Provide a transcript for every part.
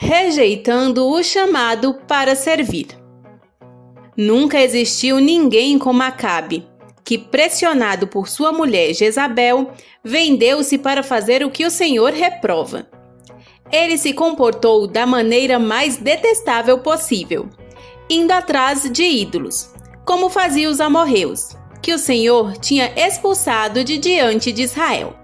rejeitando o chamado para servir. Nunca existiu ninguém como Acabe, que, pressionado por sua mulher Jezabel, vendeu-se para fazer o que o Senhor reprova. Ele se comportou da maneira mais detestável possível, indo atrás de ídolos, como faziam os amorreus, que o Senhor tinha expulsado de diante de Israel.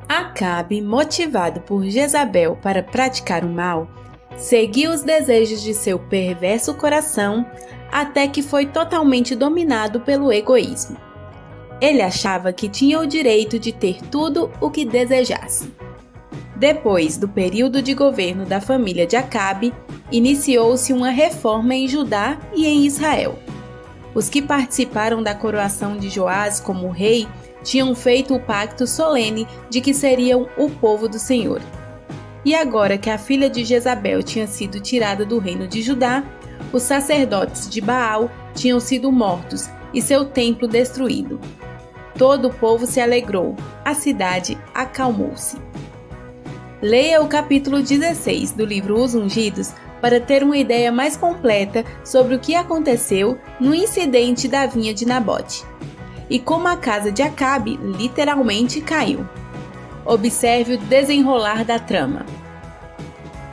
Acabe, motivado por Jezabel para praticar o mal, seguiu os desejos de seu perverso coração até que foi totalmente dominado pelo egoísmo. Ele achava que tinha o direito de ter tudo o que desejasse. Depois do período de governo da família de Acabe, iniciou-se uma reforma em Judá e em Israel. Os que participaram da coroação de Joás como rei tinham feito o pacto solene de que seriam o povo do Senhor. E agora que a filha de Jezabel tinha sido tirada do reino de Judá, os sacerdotes de Baal tinham sido mortos e seu templo destruído. Todo o povo se alegrou, a cidade acalmou-se. Leia o capítulo 16 do livro Os Ungidos para ter uma ideia mais completa sobre o que aconteceu no incidente da vinha de Nabote e como a casa de Acabe literalmente caiu. Observe o desenrolar da trama.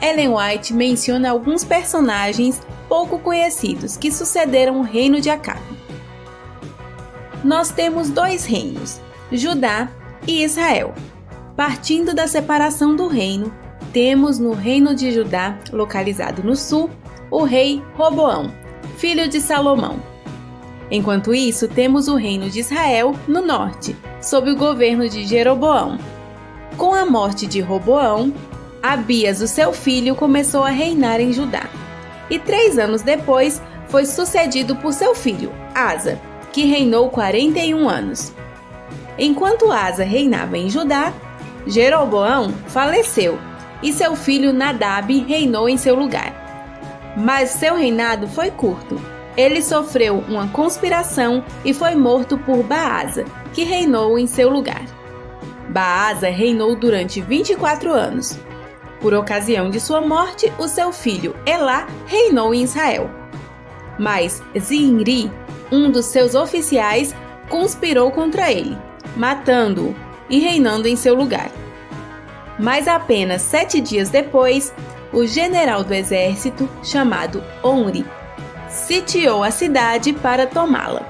Ellen White menciona alguns personagens pouco conhecidos que sucederam o reino de Acabe. Nós temos dois reinos, Judá e Israel. Partindo da separação do reino, temos no reino de Judá, localizado no sul, o rei Roboão, filho de Salomão. Enquanto isso, temos o reino de Israel no norte, sob o governo de Jeroboão. Com a morte de Roboão, Abias, o seu filho, começou a reinar em Judá. E 3 anos depois, foi sucedido por seu filho, Asa, que reinou 41 anos. Enquanto Asa reinava em Judá, Jeroboão faleceu e seu filho Nadab reinou em seu lugar. Mas seu reinado foi curto. Ele sofreu uma conspiração e foi morto por Baasa, que reinou em seu lugar. Baasa reinou durante 24 anos. Por ocasião de sua morte, o seu filho Elá reinou em Israel. Mas Zinri, um dos seus oficiais, conspirou contra ele, matando-o e reinando em seu lugar. Mas apenas 7 dias depois, o general do exército, chamado Omri, sitiou a cidade para tomá-la.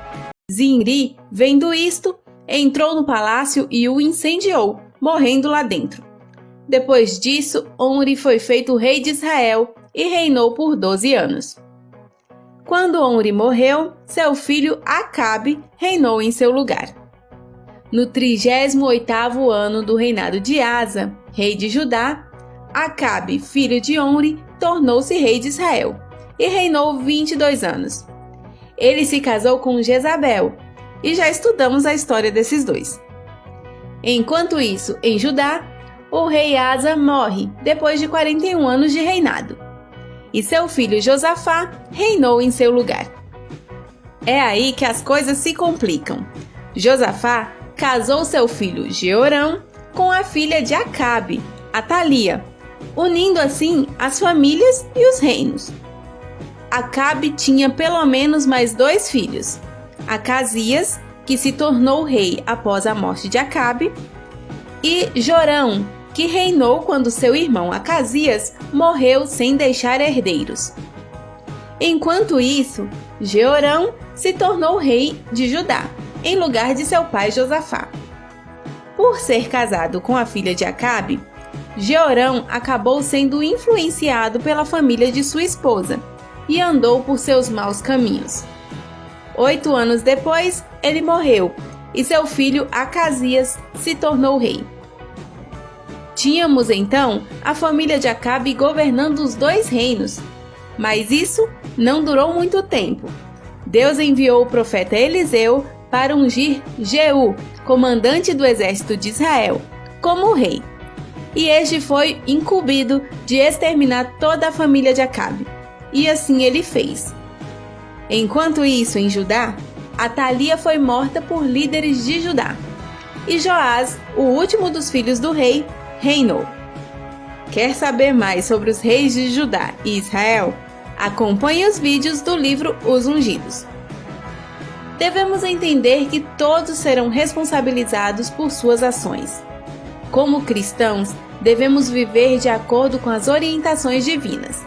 Zinri, vendo isto, entrou no palácio e o incendiou, morrendo lá dentro. Depois disso, Omri foi feito rei de Israel e reinou por 12 anos. Quando Omri morreu, seu filho Acabe reinou em seu lugar. No 38º ano do reinado de Asa, rei de Judá, Acabe, filho de Omri, tornou-se rei de Israel e reinou 22 anos. Ele se casou com Jezabel, e já estudamos a história desses dois. Enquanto isso, em Judá, o rei Asa morre depois de 41 anos de reinado, e seu filho Josafá reinou em seu lugar. É aí que as coisas se complicam. Josafá casou seu filho Jeorão com a filha de Acabe, Atalia, unindo assim as famílias e os reinos. Acabe tinha pelo menos mais 2 filhos, Acasias, que se tornou rei após a morte de Acabe, e Jorão, que reinou quando seu irmão Acasias morreu sem deixar herdeiros. Enquanto isso, Jeorão se tornou rei de Judá, em lugar de seu pai Josafá. Por ser casado com a filha de Acabe, Jeorão acabou sendo influenciado pela família de sua esposa e andou por seus maus caminhos. 8 anos depois, ele morreu e seu filho Acasias se tornou rei. Tínhamos então a família de Acabe governando os 2 reinos, mas isso não durou muito tempo. Deus enviou o profeta Eliseu para ungir Jeú, comandante do exército de Israel, como rei. E este foi incumbido de exterminar toda a família de Acabe. E assim ele fez. Enquanto isso, em Judá, Atalia foi morta por líderes de Judá. E Joás, o último dos filhos do rei, reinou. Quer saber mais sobre os reis de Judá e Israel? Acompanhe os vídeos do livro Os Ungidos. Devemos entender que todos serão responsabilizados por suas ações. Como cristãos, devemos viver de acordo com as orientações divinas,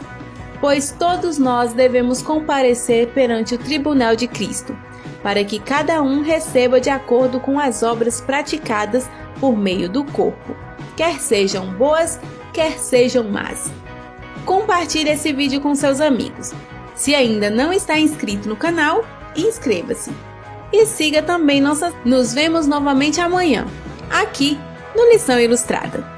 pois todos nós devemos comparecer perante o tribunal de Cristo, para que cada um receba de acordo com as obras praticadas por meio do corpo, quer sejam boas, quer sejam más. Compartilhe esse vídeo com seus amigos. Se ainda não está inscrito no canal, inscreva-se. E siga também Nos vemos novamente amanhã, aqui no Lição Ilustrada.